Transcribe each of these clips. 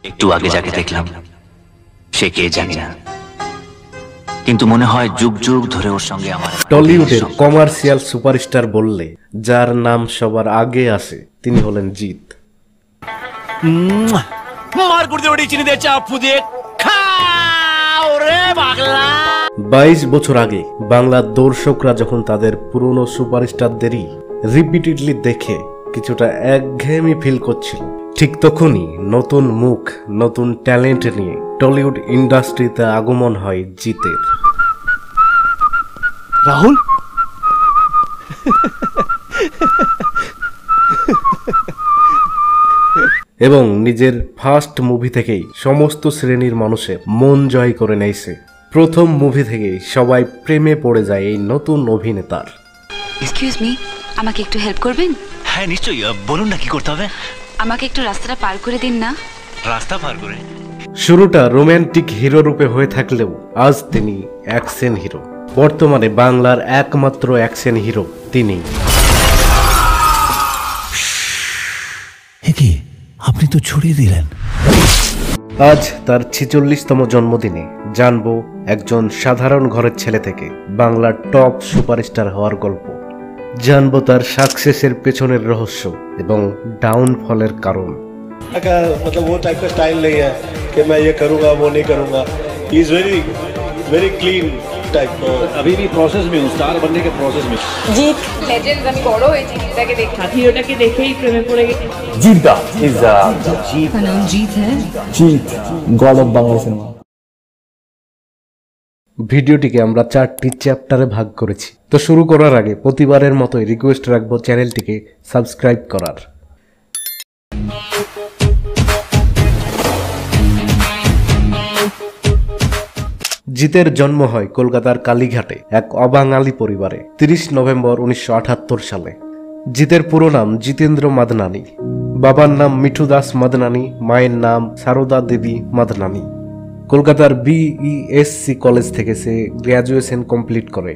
একটু আগে যাকে দেখলাম সে কে জানি না, কিন্তু মনে হয় যুগ যুগ ধরে ওর সঙ্গে আমার। টলিউডের কমার্শিয়াল সুপারস্টার বললে যার নাম সবার আগে আসে তিনি হলেন জিৎ। 22 বছর আগে বাংলার দর্শকরা যখন তাদের পুরনো সুপারস্টারদেরই রিপিটেডলি দেখে কিছুটা একঘেয়েমি ফিল করছিল, ঠিক তখনই নতুন মুখ নতুন ট্যালেন্ট নিয়ে টলিউড ইন্ডাস্ট্রিতে আগমন হয় জিতের। রাহুল এবং নিজের ফার্স্ট মুভি থেকেই সমস্ত শ্রেণীর মানুষের মন জয় করে নেইছে। প্রথম মুভি থেকেই সবাই প্রেমে পড়ে যায় এই নতুন অভিনেতার। এক্সকিউজ মি, আমাকে একটু হেল্প করবেন? হ্যাঁ নিশ্চয়ই, বলুন না কি করতে হবে। আমাকে একটু রাস্তাটা পার করে দিন না। রাস্তা পার করে? শুরুটা রোমান্টিক হিরো রূপে হয়ে থাকলেও আজ তিনি অ্যাকশন হিরো। বর্তমানে বাংলার একমাত্র অ্যাকশন হিরো তিনি। কি আপনি তো ছড়িয়ে দিলেন। আজ তার 46তম জন্মদিনে জানবো একজন সাধারণ ঘরের ছেলে থেকে বাংলার টপ সুপারস্টার হওয়ার গল্প। জানবো তার সাকসেসের পেছনের রহস্য এবং ডাউনফলের কারণ। मतलब वो टाइप का स्टाइल नहीं है कि मैं ये करूंगा वो नहीं करूंगा। He is very very clean type. अभी भी प्रोसेस में हूँ, स्टार बनने के प्रोसेस में। জিৎ লেজেন্ড, আমি বড় হয়েছি জিৎটাকে দেখে, হিরোটাকে দেখেই প্রেমে পড়ে গেছি। जीत इज जीत का नाम जीत है। जीत गॉड ऑफ बांग्ला सिनेमा। ভিডিওটিকে আমরা 4টি চ্যাপ্টারে ভাগ করেছি। তো শুরু করার আগে প্রতিবারের মতোই রিকোয়েস্ট রাখবো চ্যানেলটিকে সাবস্ক্রাইব করার। জিতের জন্ম হয় কলকাতার কালীঘাটে এক অবাঙালি পরিবারে 30 নভেম্বর 1978 সালে। জিতের পুরো নাম জিতেন্দ্র মাদনানি। বাবার নাম মিঠু দাস মাদনানি, মায়ের নাম সারদা দেবী মাদনানি। কলকাতার বিইএসসি কলেজ থেকে সে গ্র্যাজুয়েশন কমপ্লিট করে।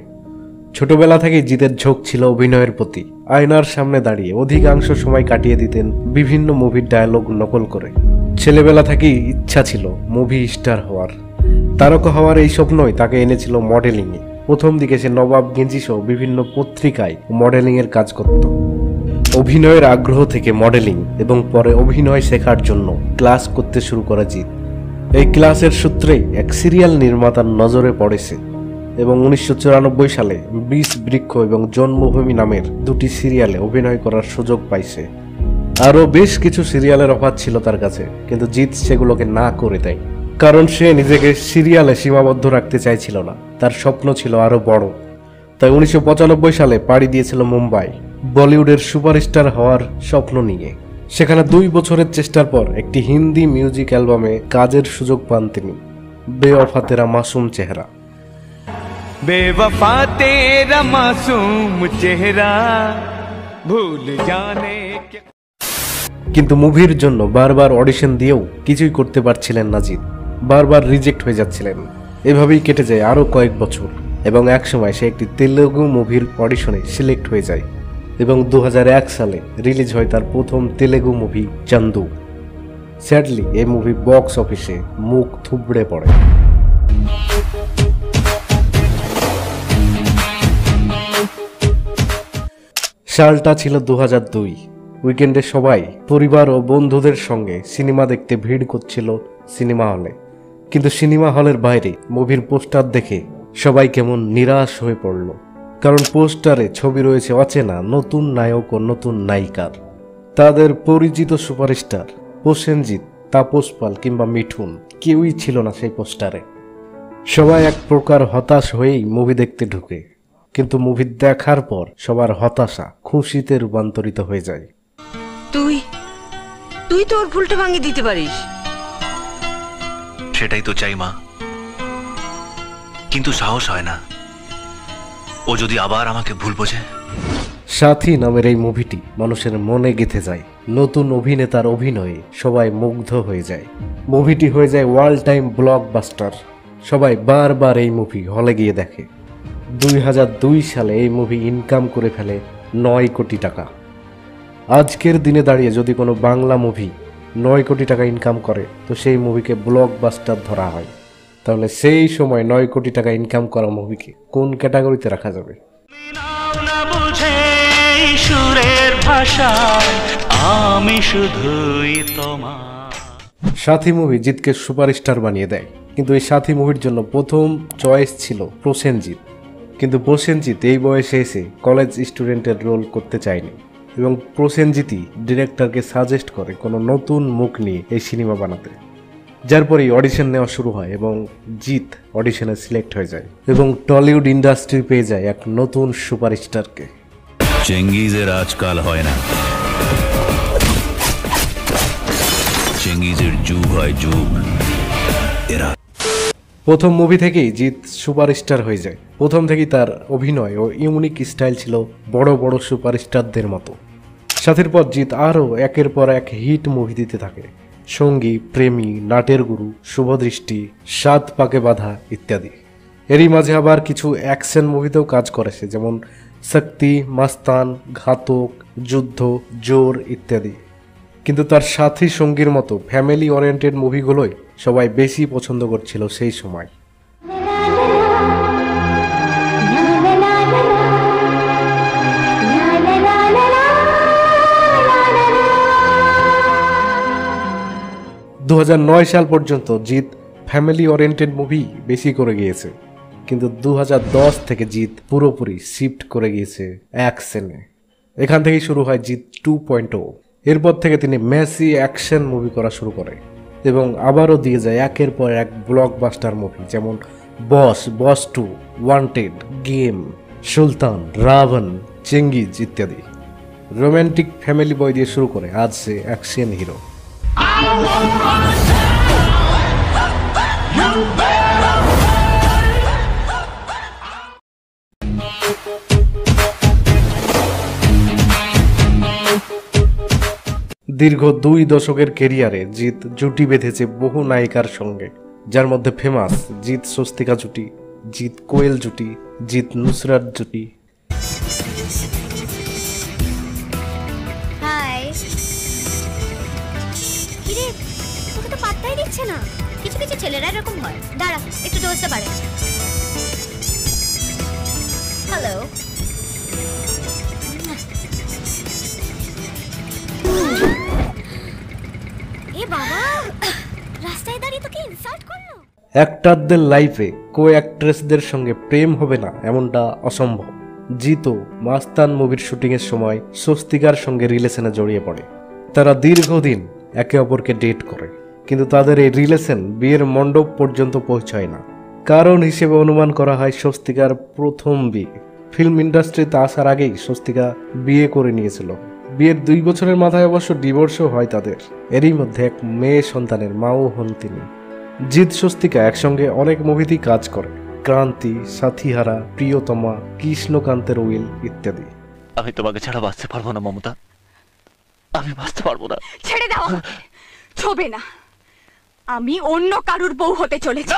ছোটবেলা থেকেই জিতের ঝোঁক ছিল অভিনয়ের প্রতি। আয়নার সামনে দাঁড়িয়ে অধিকাংশ সময় কাটিয়ে দিতেন বিভিন্ন মুভির ডায়লগ নকল করে। ছেলেবেলা থেকেই ইচ্ছা ছিল মুভি স্টার হওয়ার। তারকা হওয়ার এই স্বপ্নই তাকে এনেছিল মডেলিংয়ে। প্রথম দিকে সে নবাব গেঞ্জি সহ বিভিন্ন পত্রিকায় মডেলিংয়ের কাজ করত। অভিনয়ের আগ্রহ থেকে মডেলিং এবং পরে অভিনয় শেখার জন্য ক্লাস করতে শুরু করে জিৎ। এই ক্লাসের সূত্রেই এক সিরিয়াল নির্মাতার নজরে পড়েছে এবং 1994 সালে 20 বৃক্ষ এবং জন্মভূমি নামের 2টি সিরিয়ালে অভিনয় করার সুযোগ পাইছে। আরও বেশ কিছু সিরিয়ালের অফার ছিল তার কাছে, কিন্তু জিৎ সেগুলোকে না করে দেয়, কারণ সে নিজেকে সিরিয়ালে সীমাবদ্ধ রাখতে চাইছিল না। তার স্বপ্ন ছিল আরো বড়। তাই 1995 সালে পাড়ি দিয়েছিল মুম্বাই, বলিউডের সুপারস্টার হওয়ার স্বপ্ন নিয়ে। সেখানে 2 বছরের চেষ্টার পর একটি হিন্দি মিউজিক অ্যালবামে কাজের সুযোগ পান তিনি, বেওয়াফা তেরা মাসুম চেহারা। बेवफा तेरा मासूम चेहरा भूल जाने के। কিন্তু মুভির জন্য বারবার অডিশন দিয়েও কিছুই করতে পারছিলেন না জিৎ। বারবার রিজেক্ট হয়ে যাচ্ছিলেন। এভাবেই কেটে যায় আরও কয়েক বছর এবং একসময় সে একটি তেলেগু মুভির অডিশনে সিলেক্ট হয়ে যায় এবং 2001 সালে রিলিজ হয় তার প্রথম তেলেগু মুভি চান্দু। স্যাডলি এই মুভি বক্স অফিসে মুখ থুবড়ে পড়ে। সালটা ছিল 2002। উইকেন্ডে সবাই পরিবার ও বন্ধুদের সঙ্গে সিনেমা দেখতে ভিড় করছিল সিনেমা হলে, কিন্তু সিনেমা হলের বাইরে মুভির পোস্টার দেখে সবাই কেমন নিরাশ হয়ে পড়ল, কারণ পোস্টারে ছবি রয়েছে অচেনা নতুন নায়ক ও নতুন নায়িকার। তাদের পরিচিত সুপারস্টার প্রসেনজিৎ, তাপস পাল কিংবা মিঠুন কেউই ছিল না সেই পোস্টারে। সবাই এক প্রকার হতাশ হয়েই মুভি দেখতে ঢুকে, কিন্তু মুভি দেখার পর সবার হতাশা খুশিতে রূপান্তরিত হয়ে যায়। তুই তুই তোর ভুলটা ভাঙিয়ে দিতে পারিস। সেটাই তো চাই মা, কিন্তু সাহস হয় না। ও যদি আবার আমাকে ভুল বোঝে। সাথী নামের এই মুভিটি মানুষের মনে গেঁথে যায়। নতুন অভিনেতার অভিনয়ে সবাই মুগ্ধ হয়ে যায়। মুভিটি হয়ে যায় ওয়ার্ল্ড টাইম ব্লকবাস্টার। সবাই বারবার এই মুভি হলে গিয়ে দেখে। 2002 সালে এই মুভি ইনকাম করে ফেলে 9 কোটি টাকা। আজকের দিনে দাঁড়িয়ে যদি কোনো বাংলা মুভি 9 কোটি টাকা ইনকাম করে তো সেই মুভিকে ব্লকবাস্টার ধরা হয়। তাহলে সেই সময় 9 কোটি টাকা ইনকাম করা মুভিকে কোন ক্যাটাগরিতে রাখা যাবে? সাথী মুভি জিতকে সুপারস্টার বানিয়ে দেয়, কিন্তু এই সাথী মুভির জন্য প্রথম চয়েস ছিল প্রসেনজিৎ। কিন্তু প্রসেনজিৎ এই বয়সে এসে কলেজ স্টুডেন্টের রোল করতে চায়নি এবং প্রসেনজিৎই ডিরেক্টরকে সাজেস্ট করে কোনো নতুন মুখ নিয়ে এই সিনেমা বানাতে। যার পরেই অডিশন নেওয়া শুরু হয় এবং জিৎ অডিশনে সিলেক্ট হয়ে যায় এবং টলিউড ইন্ডাস্ট্রি পেয়ে যায় এক নতুন সুপারস্টারকে। চেঙ্গিজের আজকাল হয় না, চেঙ্গিজের যুগ হয় যুগ। প্রথম মুভি থেকেই জিৎ সুপারস্টার হয়ে যায়। প্রথম থেকেই তার অভিনয় ও ইউনিক স্টাইল ছিল বড় বড় সুপারস্টারদের মতো। সাথীর পর জিৎ আরও একের পর এক হিট মুভি দিতে থাকে, সঙ্গী, প্রেমী, নাটের গুরু, শুভদৃষ্টি, 7 পাকে বাঁধা ইত্যাদি। এরই মাঝে আবার কিছু অ্যাকশন মুভিতেও কাজ করেছে, যেমন শক্তি, মাস্তান, ঘাতক, যুদ্ধ, জোর ইত্যাদি। কিন্তু তার সাথী সঙ্গীর মতো ফ্যামিলি ওরিয়েন্টেড মুভিগুলোই সবাই বেশি পছন্দ করছিল সেই সময়। সাল পর্যন্ত জিৎ ফ্যামিলি ওরিয়েন্টেড মুভি বেশি করে গিয়েছে, কিন্তু 2010 থেকে জিৎ পুরোপুরি শিফট করে গিয়েছে অ্যাকশনে। এখান থেকেই শুরু হয় জিৎ 2.0। এরপর থেকে তিনি মেসি অ্যাকশন মুভি করা শুরু করে এবং আবারও দিয়ে যায় একের পর এক ব্লকবাস্টার মুভি, যেমন বস 2, ওয়ান্টেড, গেম, সুলতান, রাবণ, চেঙ্গিজ ইত্যাদি। রোমান্টিক ফ্যামিলি বয় দিয়ে শুরু করে আজ সে অ্যাকশন হিরো। দীর্ঘ 2 দশকের কেরিয়ারে জিৎ জুটি বেঁধেছে বহু নায়িকার সঙ্গে, যার মধ্যে ফেমাস জিৎ স্বস্তিকা জুটি, জিৎ কোয়েল জুটি, জিৎ নুসরাত জুটি। হাই, কিরে তোকে তো পাত্তাই দিচ্ছে না। কিছু কিছু ছেলেরা এরকম হয়। দাঁড়া একটু দোষতে পারে। হ্যালো, এ বাবা, রাস্তায় দাঁড়িয়ে তোকে ইনসাল্ট করলো। অ্যাক্টরদের লাইফে কো অ্যাক্ট্রেসদের সঙ্গে প্রেম হবে না এমনটা অসম্ভব। জিতও মাস্তান মুভির শুটিংয়ের সময় স্বস্তিকার সঙ্গে রিলেশনে জড়িয়ে পড়ে। তারা দীর্ঘদিন একে অপরকে ডেট করে, কিন্তু তাদের এই রিলেশন বিয়ের মণ্ডপ পর্যন্ত পৌঁছায় না। কারণ হিসেবে অনুমান করা হয় স্বস্তিকার প্রথম বিয়ে। ফিল্ম ইন্ডাস্ট্রিতে আসার আগেই স্বস্তিকা বিয়ে করে নিয়েছিল। বিয়ের 2 বছরের মাথায় অবশ্য ডিভোর্সও হয় তাদের। এরই মধ্যে এক মেয়ে সন্তানের মাও হন তিনি। জিৎ স্বস্তিকা একসঙ্গে অনেক মুভিতেই কাজ করে, ক্রান্তি, সাথীহারা, প্রিয়তমা, কৃষ্ণকান্তের উইল ইত্যাদি। আমি তোমাকে ছাড়া বাঁচতে পারবো না মমতা, আমি বাঁচতে পারবো না। ছেড়ে দাও, ছবে না, আমি অন্য কারুর বউ হতে চলেছি।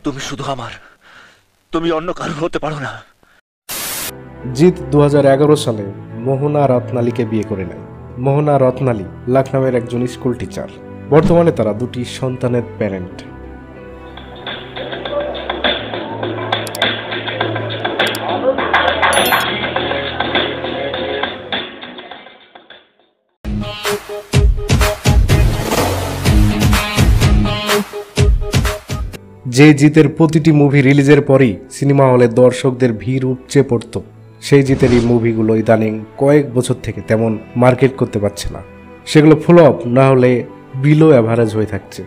তুমি শুধু আমার, তুমি অন্য কারুর হতে পারো না। জিৎ 2011 সালে মোহনা রত্নালীকে বিয়ে করে নেয়। মোহনা রত্নালী লখনউয়ের একজন স্কুল টিচার। বর্তমানে তারা 2টি সন্তানের প্যারেন্ট। যে জিতের প্রতিটি মুভি রিলিজের পরই সিনেমা হলে দর্শকদের ভিড় উপচে পড়ত, সেই জিতের এই মুভিগুলো ইদানিং কয়েক বছর থেকে তেমন মার্কেট করতে পারছে না। সেগুলো ফ্লপ না হলে বিলো অ্যাভারেজ হয়ে থাকছে।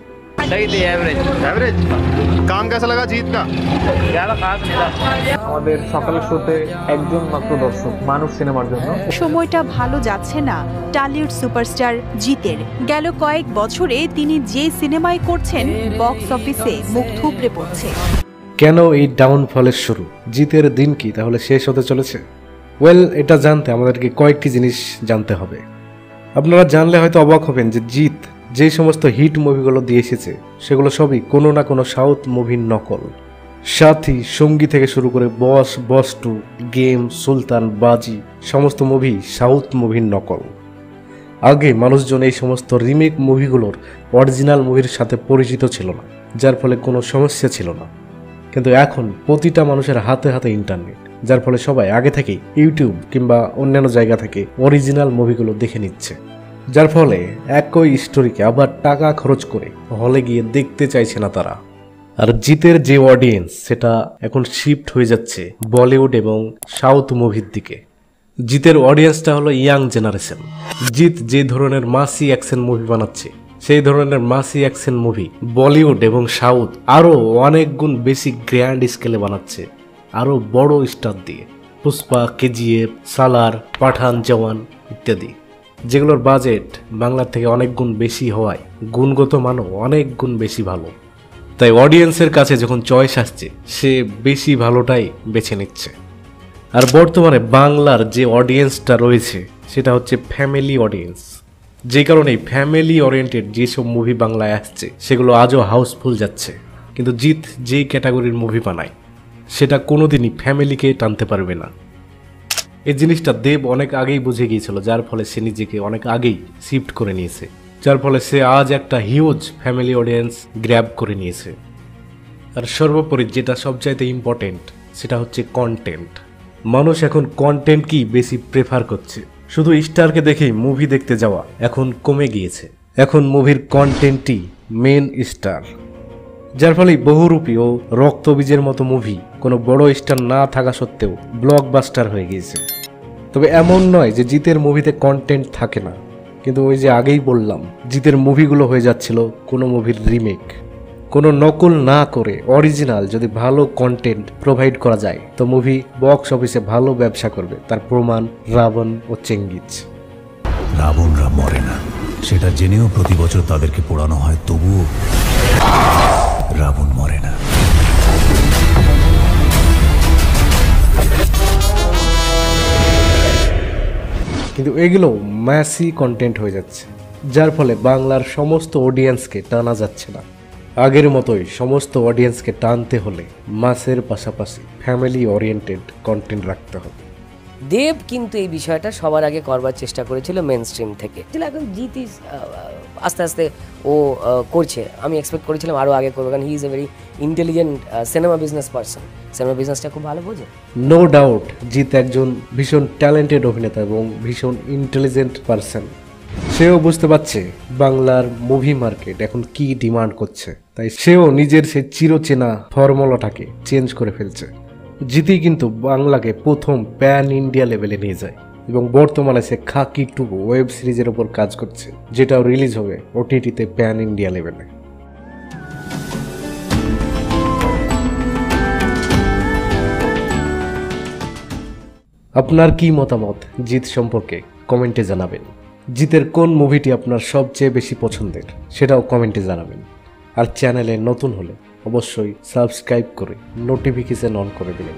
আমাদের সকালের শোতে একজন মাত্র দর্শক মানুষ সিনেমার জন্য। সময়টা ভালো যাচ্ছে না টলিউড সুপারস্টার জিতের। গেল কয়েক বছরে তিনি যে সিনেমায় করছেন বক্স অফিসে মুখ থুবড়ে পড়ছে। কেন এই ডাউনফলের শুরু? জিতের দিন কি তাহলে শেষ হতে চলেছে? এটা জানতে আমাদেরকে কয়েকটি জিনিস জানতে হবে। আপনারা জানলে হয়তো অবাক হবেন যে জিত যে সমস্ত হিট মুভিগুলো দিয়ে এসেছে সেগুলো সবই কোনো না কোনো সাউথ মুভির নকল। সাথী, সঙ্গী থেকে শুরু করে বস 2, গেম, সুলতান, বাজি সমস্ত মুভি সাউথ মুভির নকল। আগে মানুষজন এই সমস্ত রিমেক মুভিগুলোর অরিজিনাল মুভির সাথে পরিচিত ছিল না, যার ফলে কোনো সমস্যা ছিল না। কিন্তু এখন প্রতিটা মানুষের হাতে হাতে ইন্টারনেট, যার ফলে সবাই আগে থেকেই ইউটিউব কিংবা অন্যান্য জায়গা থেকে অরিজিনাল মুভিগুলো দেখে নিচ্ছে, যার ফলে একই স্টোরিকে আবার টাকা খরচ করে হলে গিয়ে দেখতে চাইছে না তারা। আর জিতের যে অডিয়েন্স সেটা এখন শিফট হয়ে যাচ্ছে বলিউড এবং সাউথ মুভির দিকে। জিতের অডিয়েন্সটা হলো ইয়াং জেনারেশন। জিত যে ধরনের মাসি অ্যাকশন মুভি বানাচ্ছে, সেই ধরনের মাসি অ্যাকশন মুভি বলিউড এবং সাউথ আরও অনেক গুণ বেশি গ্র্যান্ড স্কেলে বানাচ্ছে, আরও বড় স্টার দিয়ে। পুষ্পা, কেজিএফ, সালার, পাঠান, জওয়ান ইত্যাদি, যেগুলোর বাজেট বাংলার থেকে অনেক গুণ বেশি হওয়ায় গুণগত মানও অনেক গুণ বেশি ভালো। তাই অডিয়েন্সের কাছে যখন চয়েস আসছে, সে বেশি ভালোটাই বেছে নিচ্ছে। আর বর্তমানে বাংলার যে অডিয়েন্সটা রয়েছে সেটা হচ্ছে ফ্যামিলি অডিয়েন্স, যে কারণে ফ্যামিলি ওরিয়েন্টেড যেসব মুভি বাংলায় আসছে সেগুলো আজও হাউসফুল যাচ্ছে। কিন্তু জিত যেই ক্যাটাগরির মুভি বানায় সেটা কোনোদিনই ফ্যামিলিকে টানতে পারবে না। এই জিনিসটা দেব অনেক আগেই বুঝে গিয়েছিল, যার ফলে সে নিজেকে অনেক আগেই শিফট করে নিয়েছে, যার ফলে সে আজ একটা হিউজ ফ্যামিলি অডিয়েন্স গ্র্যাব করে নিয়েছে। আর সর্বোপরি যেটা সবচাইতে ইম্পর্টেন্ট সেটা হচ্ছে কন্টেন্ট। মানুষ এখন কন্টেন্টকেই বেশি প্রেফার করছে। শুধু স্টারকে দেখেই মুভি দেখতে যাওয়া এখন কমে গিয়েছে। এখন মুভির কন্টেন্টই মেন স্টার, যার ফলে বহুরূপী ও রক্তবীজের মতো মুভি কোনো বড় স্টার না থাকা সত্ত্বেও ব্লকবাস্টার হয়ে গিয়েছে। তবে এমন নয় যে জিতের মুভিতে কন্টেন্ট থাকে না, কিন্তু ওই যে আগেই বললাম, জিতের মুভিগুলো হয়ে যাচ্ছিল কোনো মুভির রিমেক। কোনো নকল না করে অরিজিনাল যদি ভালো কন্টেন্ট প্রোভাইড করা যায় তো মুভি বক্স অফিসে ভালো ব্যবসা করবে। তার প্রমাণ রাবণ ও চেঙ্গিজ। রাবণরা মরে না, সেটা জেনেও প্রতি বছর তাদেরকে পোড়ানো হয়, তবুও রাবণ মরে না। কিন্তু এগুলো ম্যাসি কন্টেন্ট হয়ে যাচ্ছে, যার ফলে বাংলার সমস্ত অডিয়েন্সকে টানা যাচ্ছে না। আগের মতোই সমস্ত অডিয়েন্সকে টানতে হলে মাসের পাশাপাশি ফ্যামিলি ওরিয়েন্টেড কন্টেন্ট রাখতে হবে। দেব কিন্তু এই বিষয়টা সবার আগে করবার চেষ্টা করেছিল মেন স্ট্রিম থেকে। এখন জিত আস্তে আস্তে ও করছে, আমি এক্সপেক্ট করেছিলাম আরও আগে করবো, কারণ he is a very intelligent cinema business person, cinema বিজনেসটা খুব ভালো বোঝে। নো ডাউট জিত একজন ভীষণ ট্যালেন্টেড অভিনেতা এবং ভীষণ ইন্টেলিজেন্ট পারসন। সেও বুঝতে পারছে বাংলার মুভি মার্কেট এখন কি ডিমান্ড করছে, তাই সেও নিজের সেই চিরচেনা ফর্মুলাটাকে চেঞ্জ করে ফেলছে। জিতই কিন্তু বাংলাকে প্রথম প্যান ইন্ডিয়া লেভেলে নিয়ে যায় এবং বর্তমানে সে খাকি 2 ওয়েব সিরিজের উপর কাজ করছে, যেটাও রিলিজ হবে ওটিটিতে প্যান ইন্ডিয়া লেভেলে। আপনার কি মতামত জিত সম্পর্কে কমেন্টে জানাবেন। জিতের কোন মুভিটি আপনার সবচেয়ে বেশি পছন্দের সেটাও কমেন্টে জানাবেন। আর চ্যানেলে নতুন হলে অবশ্যই সাবস্ক্রাইব করে নোটিফিকেশন অন করে দিবেন।